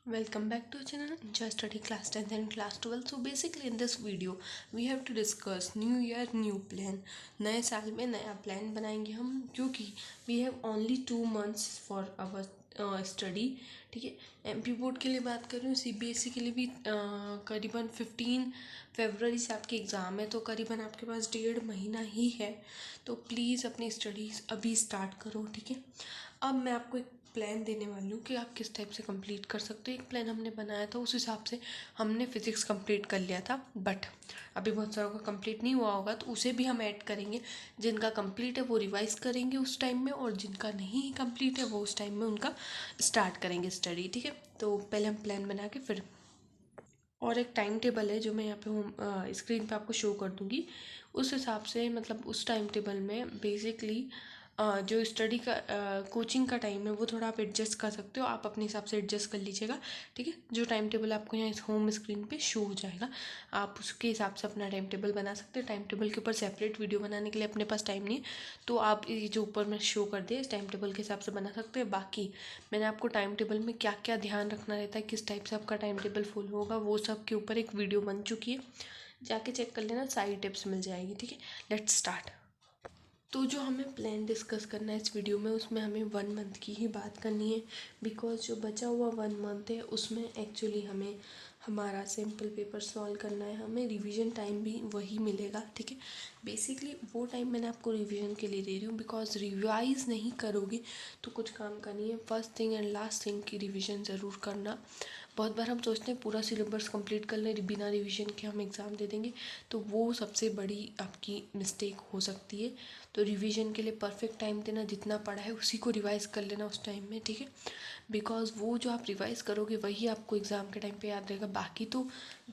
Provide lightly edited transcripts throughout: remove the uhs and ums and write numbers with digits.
Welcome back to our channel Just Study Class 10th and Class 12. So basically in this video we have to discuss New Year New Plan. नए साल में नया plan बनाएंगे हम, क्योंकि we have only 2 months for our study. ठीक है, MP board के लिए बात कर रही हूँ, सीबीएसई के लिए भी करीबन 15 फरवरी से आपके एग्ज़ाम है, तो करीबन आपके पास 1.5 महीना ही है. तो प्लीज़ अपनी स्टडीज़ अभी स्टार्ट करो. ठीक है, अब मैं आपको एक प्लान देने वाली हूँ कि आप किस टाइप से कंप्लीट कर सकते हो. एक प्लान हमने बनाया था, उस हिसाब से हमने फिज़िक्स कंप्लीट कर लिया था, बट अभी बहुत सारों का कंप्लीट नहीं हुआ होगा, तो उसे भी हम ऐड करेंगे. जिनका कंप्लीट है वो रिवाइज करेंगे उस टाइम में, और जिनका नहीं कंप्लीट है वो उस टाइम में उनका स्टार्ट करेंगे स्टडी. ठीक है, तो पहले हम प्लान बना के फिर, और एक टाइम टेबल है जो मैं यहाँ पे होम स्क्रीन पे आपको शो कर दूँगी. उस हिसाब से मतलब उस टाइम टेबल में बेसिकली जो स्टडी का कोचिंग का टाइम है वो थोड़ा आप एडजस्ट कर सकते हो. आप अपने हिसाब से एडजस्ट कर लीजिएगा. ठीक है, जो टाइम टेबल आपको यहाँ इस होम स्क्रीन पे शो हो जाएगा, आप उसके हिसाब से अपना टाइम टेबल बना सकते हैं. टाइम टेबल के ऊपर सेपरेट वीडियो बनाने के लिए अपने पास टाइम नहीं है, तो आप ये जो ऊपर मैं शो कर दिया इस टाइम टेबल के हिसाब से बना सकते हैं. बाकी मैंने आपको टाइम टेबल में क्या क्या ध्यान रखना रहता है, किस टाइप से आपका टाइम टेबल फॉलो होगा, वो सब के ऊपर एक वीडियो बन चुकी है, जाके चेक कर लेना, सारी टिप्स मिल जाएगी. ठीक है, लेट्स स्टार्ट. तो जो हमें प्लान डिस्कस करना है इस वीडियो में, उसमें हमें 1 मंथ की ही बात करनी है. बिकॉज जो बचा हुआ 1 मंथ है उसमें एक्चुअली हमें हमारा सिंपल पेपर सॉल्व करना है, हमें रिवीजन टाइम भी वही मिलेगा. ठीक है, बेसिकली वो टाइम मैंने आपको रिवीजन के लिए दे रही हूँ, बिकॉज रिवाइज नहीं करोगे तो कुछ काम का नहीं है. First thing and last thing की रिवीजन ज़रूर करना. बहुत बार हम सोचते हैं पूरा सिलेबस कंप्लीट कर लें, बिना रिवीजन के हम एग्ज़ाम दे देंगे, तो वो सबसे बड़ी आपकी मिस्टेक हो सकती है. तो रिवीजन के लिए परफेक्ट टाइम देना, जितना पढ़ा है उसी को रिवाइज़ कर लेना उस टाइम में. ठीक है, बिकॉज वो जो आप रिवाइज़ करोगे वही आपको एग्ज़ाम के टाइम पे याद रहेगा. बाकी तो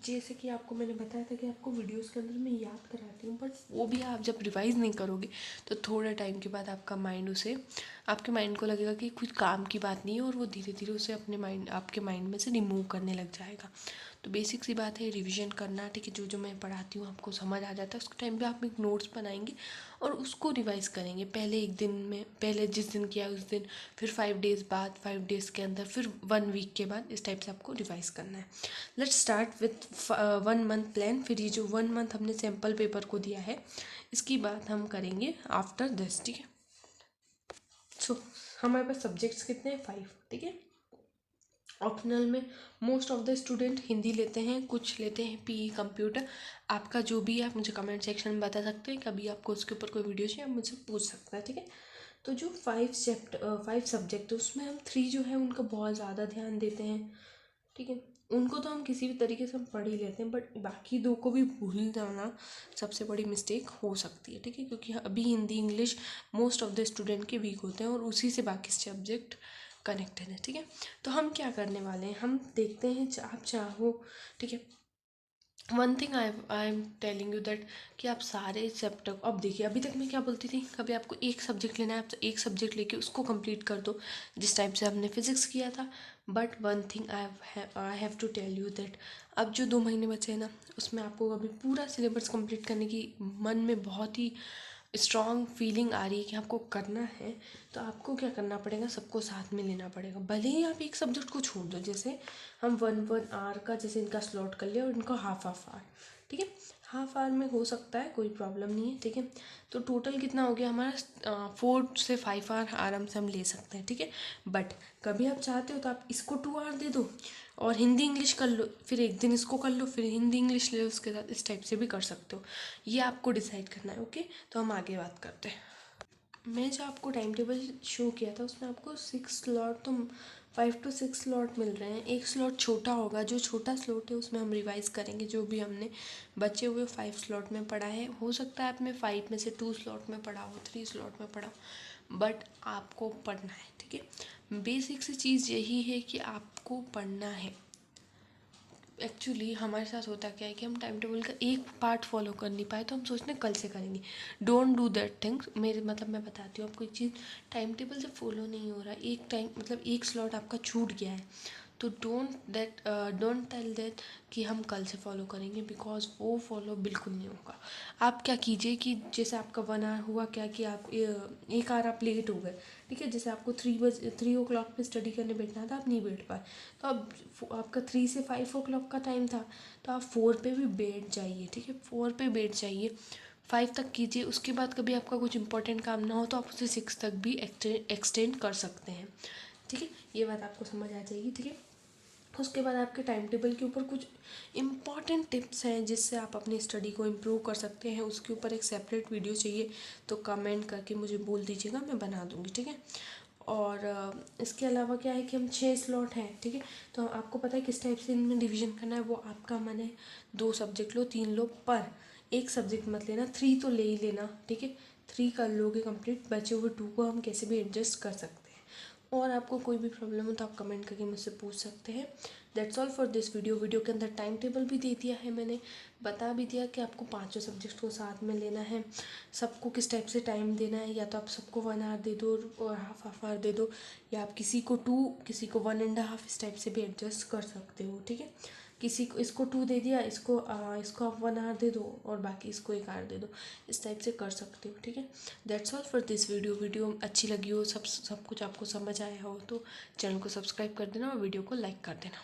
जैसे कि आपको मैंने बताया था कि आपको वीडियोस के अंदर मैं याद कराती हूँ, बट वो भी आप जब रिवाइज़ नहीं करोगे तो थोड़े टाइम के बाद आपका माइंड उसे, आपके माइंड को लगेगा कि कुछ काम की बात नहीं है, और वो धीरे धीरे उसे अपने माइंड, आपके माइंड में से रिमूव करने लग जाएगा. तो बेसिक सी बात है रिवीजन करना. ठीक है, जो जो मैं पढ़ाती हूँ आपको समझ आ जाता है, उसके टाइम पे आप एक नोट्स बनाएंगे और उसको रिवाइज करेंगे. पहले एक दिन में, पहले जिस दिन किया उस दिन, फिर 5 डेज़ बाद, 5 डेज़ के अंदर, फिर 1 वीक के बाद, इस टाइप से आपको रिवाइज करना है. Let's start with 1 month plan. फिर ये जो 1 मंथ हमने सैम्पल पेपर को दिया है, इसकी बात हम करेंगे आफ्टर दिस. ठीक है, सो हमारे पास सब्जेक्ट्स कितने हैं? 5. ठीक है, ऑप्शनल में most of the student Hindi लेते हैं, कुछ लेते हैं पीई कंप्यूटर. आपका जो भी है आप मुझे कमेंट सेक्शन में बता सकते हैं, कभी आपको उसके ऊपर कोई वीडियो चाहिए आप मुझसे पूछ सकते हैं. ठीक है, तो जो 5 सब्जेक्ट है उसमें हम 3 जो है उनका बहुत ज़्यादा ध्यान देते हैं. ठीक है, उनको तो हम किसी भी तरीके से हम पढ़ ही लेते हैं, बट बाकी 2 को भी भूल जाना सबसे बड़ी मिस्टेक हो सकती है. ठीक है, क्योंकि अभी Hindi English most of the student के वीक होते हैं और उसी से बाकी सब्जेक्ट कनेक्टेड है. ठीक है, तो हम क्या करने वाले हैं, हम देखते हैं आप चाहो. ठीक है, one thing I am telling you that कि आप सारे चैप्टर, अब देखिए अभी तक मैं क्या बोलती थी, कभी आपको एक सब्जेक्ट लेना है आप एक सब्जेक्ट लेके उसको कंप्लीट कर दो, जिस टाइप से हमने फिजिक्स किया था. But one thing I have to tell you that अब जो 2 महीने बचे हैं ना, उसमें आपको अभी पूरा सिलेबस कंप्लीट करने की मन में बहुत ही स्ट्रॉन्ग फीलिंग आ रही है कि आपको करना है. तो आपको क्या करना पड़ेगा, सबको साथ में लेना पड़ेगा. भले ही आप एक सब्जेक्ट को छोड़ दो, जैसे हम 1 1 आवर का जैसे इनका स्लॉट कर लिया और इनको हाफ हाफ आवर. ठीक है, हाफ आवर में हो सकता है, कोई प्रॉब्लम नहीं है. ठीक है, तो टोटल कितना हो गया हमारा, 4 से 5 आवर आराम से हम ले सकते हैं. ठीक है, बट कभी आप चाहते हो तो आप इसको 2 आवर दे दो और हिंदी इंग्लिश कर लो, फिर एक दिन इसको कर लो, फिर हिंदी इंग्लिश ले लो उसके साथ, इस टाइप से भी कर सकते हो. ये आपको डिसाइड करना है. ओके, तो हम आगे बात करते हैं. मैं जो आपको टाइम टेबल शो किया था उसमें आपको 6 स्लॉट, तो 5 to 6 स्लॉट मिल रहे हैं. एक स्लॉट छोटा होगा, जो छोटा स्लॉट है उसमें हम रिवाइज करेंगे जो भी हमने बचे हुए 5 स्लॉट में पढ़ा है. हो सकता है आपने 5 में से 2 स्लॉट में पढ़ा हो, 3 स्लॉट में पढ़ा हो, बट आपको पढ़ना है. ठीक है, बेसिक सी चीज़ यही है कि आपको पढ़ना है. एक्चुअली हमारे साथ होता क्या है कि हम टाइम टेबल का एक पार्ट फॉलो कर नहीं पाए, तो हम सोचते हैं कल से करेंगे. Don't do that things. मेरे मतलब मैं बताती हूँ आपको एक चीज़, टाइम टेबल जब फॉलो नहीं हो रहा है, एक टाइम मतलब एक स्लॉट आपका छूट गया है, तो डोंट टेल दैट कि हम कल से फॉलो करेंगे, बिकॉज वो फॉलो बिल्कुल नहीं होगा। आप क्या कीजिए कि जैसे आपका 1 आवर हुआ क्या कि आप 1 आवर आप लेट हो गए, ठीक है, जैसे आपको 3 o'clock पे स्टडी करने बैठना था, आप नहीं बैठ पाए, तो अब आपका 3 से 5 o'clock का टाइम था, तो आप 4 पे भी बैठ जाइए, ठीक है, 4 पे बैठ जाइए, 5 तक कीजिए। उसके बाद कभी आपका कुछ इंपॉर्टेंट काम ना हो तो आप उसे 6 तक भी एक्सटेंड कर सकते हैं, ठीक है, ये बात आपको समझ आ जाएगी, ठीक है। उसके बाद आपके टाइम टेबल के ऊपर कुछ इम्पॉर्टेंट टिप्स हैं जिससे आप अपनी स्टडी को इम्प्रूव कर सकते हैं, उसके ऊपर एक सेपरेट वीडियो चाहिए तो कमेंट करके मुझे बोल दीजिएगा, मैं बना दूँगी, ठीक है। और इसके अलावा क्या है कि हम 6 स्लॉट हैं, ठीक है, तो आपको पता है किस टाइप से इनमें डिवीजन करना है, वो आपका मन है। 2 सब्जेक्ट लो, 3 लो, पर एक सब्जेक्ट मत लेना, 3 तो ले ही लेना, ठीक है, 3 कर लोगे कंप्लीट, बचे हुए 2 को हम कैसे भी एडजस्ट कर सकते हैं। और आपको कोई भी प्रॉब्लम हो तो आप कमेंट करके मुझसे पूछ सकते हैं। That's all for this video के अंदर टाइम टेबल भी दे दिया है मैंने, बता भी दिया कि आपको 5 सब्जेक्ट को साथ में लेना है, सबको किस टाइप से टाइम देना है, या तो आप सबको 1 आवर दे दो और हाफ आवर दे दो, या आप किसी को 2, किसी को 1.5, इस टाइप से भी एडजस्ट कर सकते हो, ठीक है। किसी को इसको 2 दे दिया, इसको आप 1 आवर दे दो और बाकी इसको 1 आवर दे दो, इस टाइप से कर सकते हो, ठीक है। That's all for this video अच्छी लगी हो, सब कुछ आपको समझ आया हो तो चैनल को सब्सक्राइब कर देना और वीडियो को लाइक कर देना।